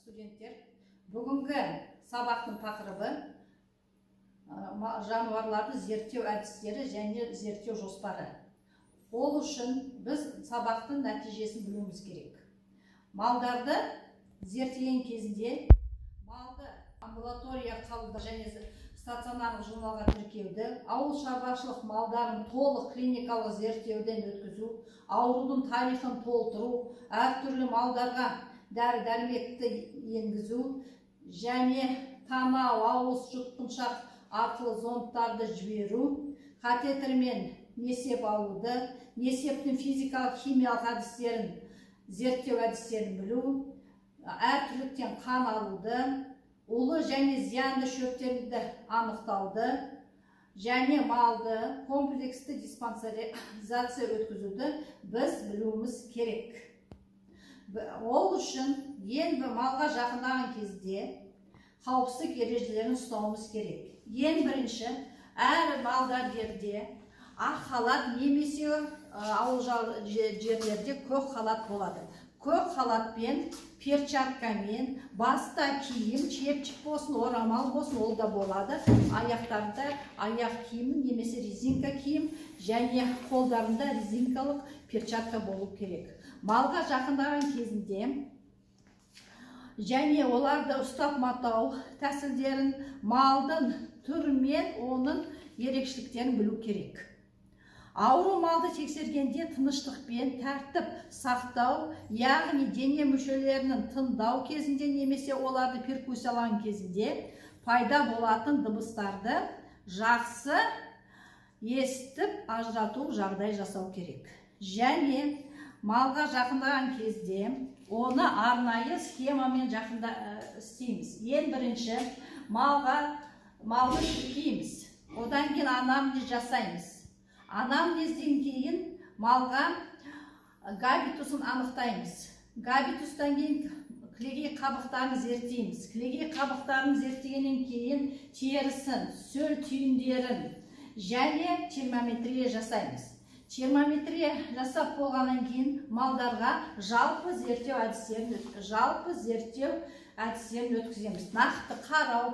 студенттер, бүгінгі сабақтың тақырыбы жануарларды зерттеу әдістері және зерттеу жоспары. Ол үшін біз сабақтың нәтижесін білуіміз керек. Малдарды зерттеген кезінде малды амбулатория қабылдау және стационарлық журналға тіркеуді, ауыл шаруашылық малдарын толық клиникалық зерттеуден өткізу, аурудың тарихын толтыру, әртүрлі малдарға дәрі-дәрмекті енгізу және танау, ауыз, жұтқыншақ арқылы зондтарды жіберу, катетермен несеп алуды, несептің физикалық, химиялық әдістерін, зерттеу әдістерін білу, әртүрліктен қан алуды, улы және зиянды шөптерді анықтауды және малды комплексті диспансеризация өткізуді біз білуіміз керек. Ол үшін ең малға жақындаған кезде қауіпсіздік ережелерін ұстауымыз керек. Ең бірінші, әр малдардерде ақ халат немесе ауыл жерлерде көк халат болады. Көк халатпен, перчаткамен, баста киім, чепчик болсын, орамал болсын, ол да болады. Аяқтарында аяқ киімі немесе резинка киім және қолдарында резинкалық перчатка болу керек. Малға жақындаған кезінде және оларды ұстап матау тәсілдерін, малдың түрімен оның ерекшеліктерін білу керек. Ауру малды тексергенде тыныштықпен тәртіп сақтау, яғни дене мүшелерінің тыңдау кезінде немесе оларды перкуссиялаған кезінде пайда болатын дыбыстарды жақсы естіп ажырату жағдай жасау керек. Және малға жақындаған кезде оны арнайы схемамен істейміз. Ең бірінші малды тіркейміз, одан кейін анамнез жасаймыз. Анамнезден кейін малға габитусын анықтаймыз. Габитустан кейін кілегей қабықтарын зерттейміз. Кілегей қабықтарын зерттегеннен кейін терісін, сөл түйіндерін және термометрия жасаймыз. Термометрия жасап болғаннан кейін малдарға жалпы зерттеу әдістерін өткіземіз. Нақты қарау,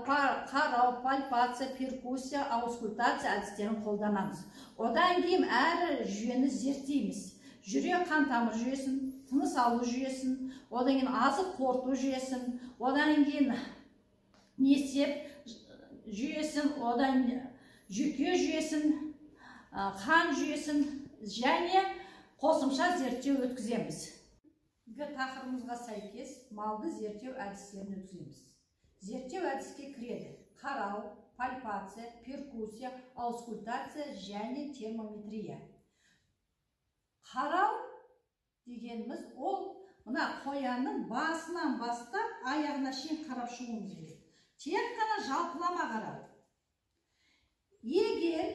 пальпация, перкуссия, аускультация әдістерін қолданамыз. Одан кейін әр жүйені зерттейміз. Жүрек қан тамыр жүйесін, тыныс алу жүйесін, одан кейін азық қорыту жүйесін, одан кейін несеп жүйесін, одан жүйке жүйесін, қан жүйесін және қосымша зерттеу өткіземіз. Тақырыбымызға сәйкес малды зерттеу әдістерін өткіземіз. Зерттеу әдіске кіреді қарау, пальпация, перкуссия, аускультация және термометрия. Қарау дегеніміз ол мына қоянның басынан бастап аяғына шейін қарап шығуымыз керек. Тек қана жалпылама қарау. Егер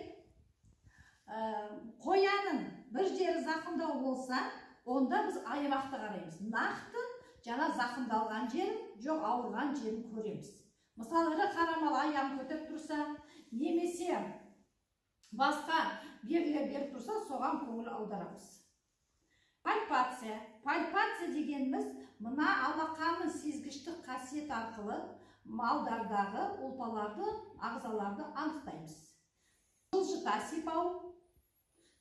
қоянның бір жері зақымдау болса, онда біз аяқты қараймыз. Нақты жаңа зақымдалған жерін, жоқ ауырған жерін көреміз. Мысалы, ірі қарамал аяғын көтеріп тұрса, немесе басқа белгілер беріп тұрса, соған көңіл аударамыз. Пальпация. Пальпация дегеніміз мына алақанның сезгіштік қасиет арқылы малдардағы ұлпаларды, ағзаларды анықтаймыз. Жылжыта сипау,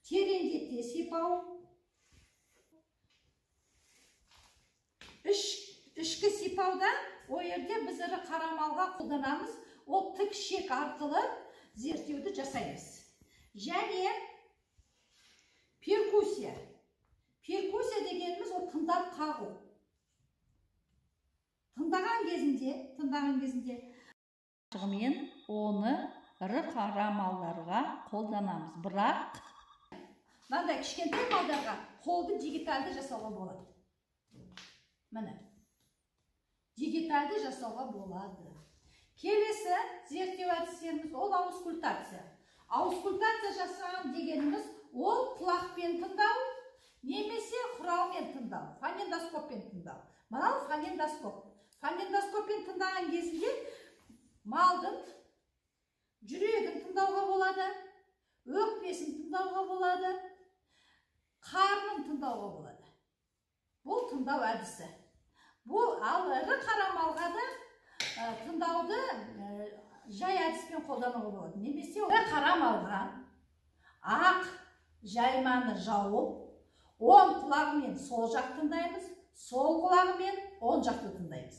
тереңдете сипау, ішкі сипауда о жерде біз ірі қарамалға қолданамыз, ол тік шек арқылы зерттеуді жасаймыз. Және перкуссия. Перкуссия дегеніміз ол тыңдап қағу. Тыңдаған кезінде мен оны ірі қарамалдарға қолданамыз. Бірақ мынандай кішкентай малдарға қолды дигиталды жасауға болады. Міне, дигиталды жасауға болады. Келесі зерттеу әдістеріміз ол аускультация. Аускультация жасаған дегеніміз ол құлақпен тыңдау, немесе құраумен тыңдау, фонендоскоппен тыңдау. Мынау фонендоскоп. Фонендоскоппен тыңдаған кезінде малдың жүрегін тыңдауға болады, өкпесін тыңдауға болады, қарнын тыңдауға болады. Бұл тыңдау әдісі. Бұл ал ірі қара малға да тыңдауды жай әдіспен қолдануға болады. Немесе ірі қара малға ақ жайманы жауып, оң құлағымен сол жақ тыңдаймыз, сол құлағымен оң жақты тыңдаймыз.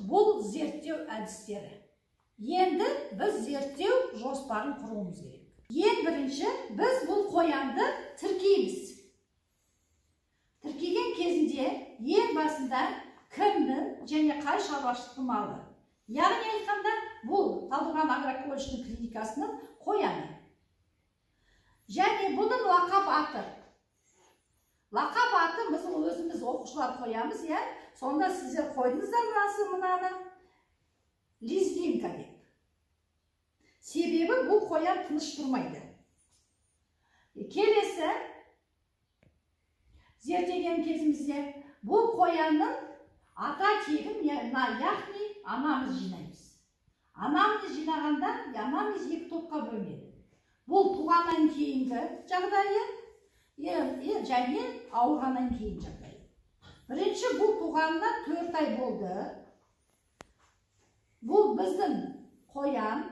Бұл зерттеу әдістері. Енді біз зерттеу жоспарын құруымыз керек. Ең бірінші біз бұл қоянды тіркейміз. Тіркеген кезінде ең басында кімнің және қай шаруашылықтың малы. Яғни айтқанда бұл Талдықорған агроколледжінің клиникасының қояны. Және бұның лақап аты. Лақап аты біз өзіміз оқушылар қоямыз, сонда сіздер қойдыңыздар мынаны Лизгинка деп. Себебі бұл қоян тыныш тұрмайды. Келесі зерттеген кезімізде бұл қоянның ата тегін, яғни анамыз жинаймыз. Анамыз жинағанда анамыз екі топқа бөлінеді. Бұл туғаннан кейінгі жағдайы, және ауырғаннан кейін жағдайы. Бірінші бұл туғанына 4 ай болды. Бұл біздің қоян,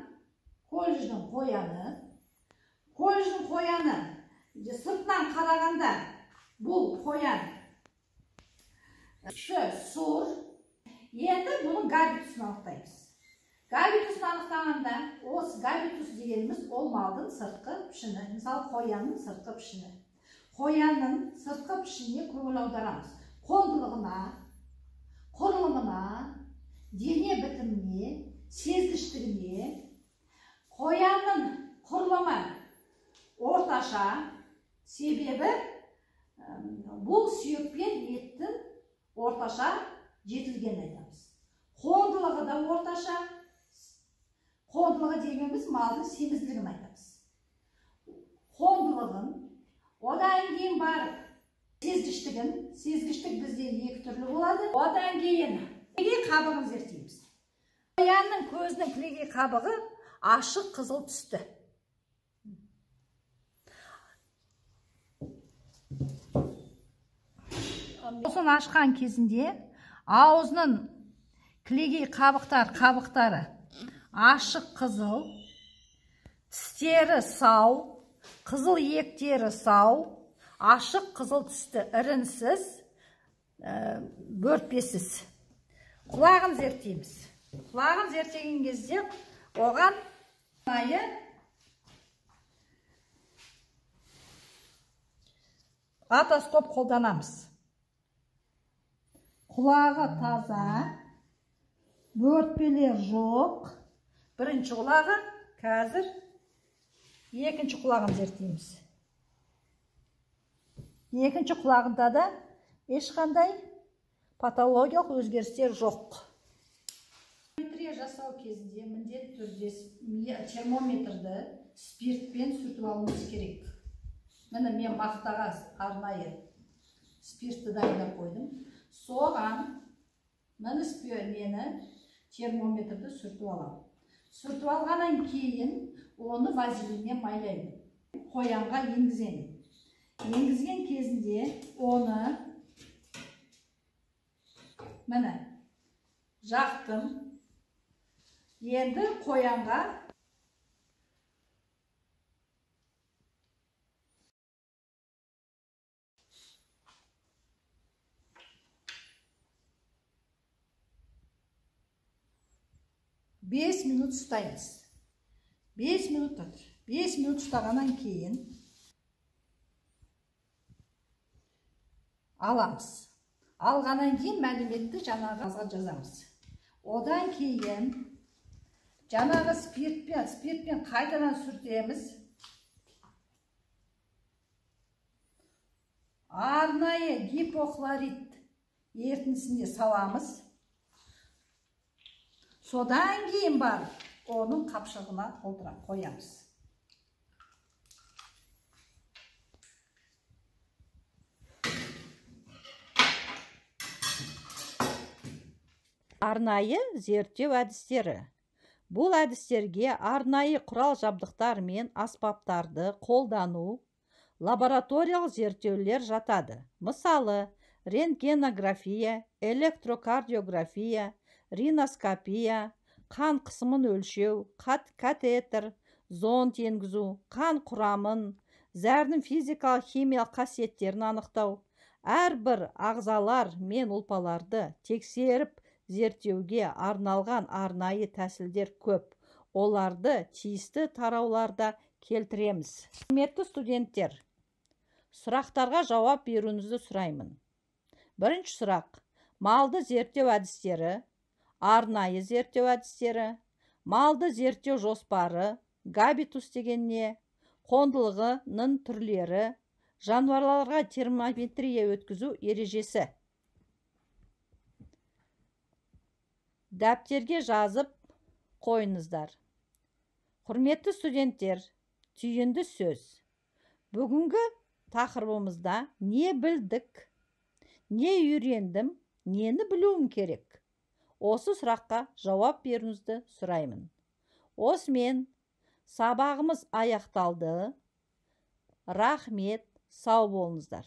колледждің қояны. Колледждің қояны сыртынан қарағанда бұл қоян сұр. Енді бұның габитусын анықтаймыз. Габитусын анықтағанда, осы габитус дегеніміз ол малдың сыртқы пішіні. Мысалы, қоянның сыртқы пішіні. Қоянның сыртқы пішініне көңіл аударамыз. Қондылығына, құрылымына, дене бітіміне, сезгіштігіне. Қоянның құрылымы орташа, себебі бұл сүйек пен еттің орташа жетілген айтамыз. Қондылығы да орташа. Қондылығы дегеніміз малдың семізділігін айтамыз. Қондылығын, одан кейін барып сезгіштігін, сезгіштік бізде 2 түрлі болады. Одан кейін кілегей қабығын зерттейміз. Қоянның көзінің кілегей қабығы ашық қызыл түсті. Осын ашқан кезінде аузының кілегей қабықтары ашық қызыл, тістері сау, қызыл иектері сау, ашық қызыл түсті, ірінсіз, бөртпесіз. Құлағын зерттейміз. Құлағын зерттеген кезде оған отоскоп қолданамыз. Құлағы таза, бөртпелер жоқ. Бірінші құлағы, қазір екінші құлағын зерттейміз. Екінші құлағында да ешқандай патологиялық өзгерістер жоқ. Термометрия жасау кезінде міндетті түрде термометрді спиртпен сүртіп алуымыз керек. Міне мен мақтаға арнайы спиртті дайындап қойдым. Соған мені термометрді сүртіп аламын. Сүртіп алғаннан кейін оны вазелинмен майлаймын. Қоянға енгіземін. Енгізген кезінде оны міне жақтым. Енді қоянға бес минут ұстаймыз. 5 минут ұстағаннан кейін аламыз. Алғаннан кейін мәліметті жаңағы қағазға жазамыз. Одан кейін жаңағы спиртпен қайтадан сүртеміз. Арнайы гипохлорид ертінісіне саламыз. Содан кейін барып, оның қапшығына толтырып қоямыз. Арнайы зерттеу әдістері. Бұл әдістерге арнайы құрал жабдықтар мен аспаптарды қолдану, лабораториялық зерттеулер жатады. Мысалы, рентгенография, электрокардиография, риноскопия, қан қысымын өлшеу, катетер, зонд енгізу, қан құрамын, зәрдің физикалық химиялық қасиеттерін анықтау, әрбір ағзалар мен ұлпаларды тексеріп зерттеуге арналған арнайы тәсілдер көп. Оларды тиісті тарауларда келтіреміз. Құрметті студенттер, сұрақтарға жауап беруіңізді сұраймын. Бірінші сұрақ: малды зерттеу әдістері, арнайы зерттеу әдістері, малды зерттеу жоспары, габитус деген не, қондылғының түрлері, жануарларға термометрия өткізу ережесі. Дәптерге жазып қойыңыздар. Құрметті студенттер, түйінді сөз. Бүгінгі тақырыбымызда не білдік, не үйрендім, нені білуім керек? Осы сұраққа жауап беруіңізді сұраймын. Осымен сабағымыз аяқталды. Рахмет, сау болыңыздар.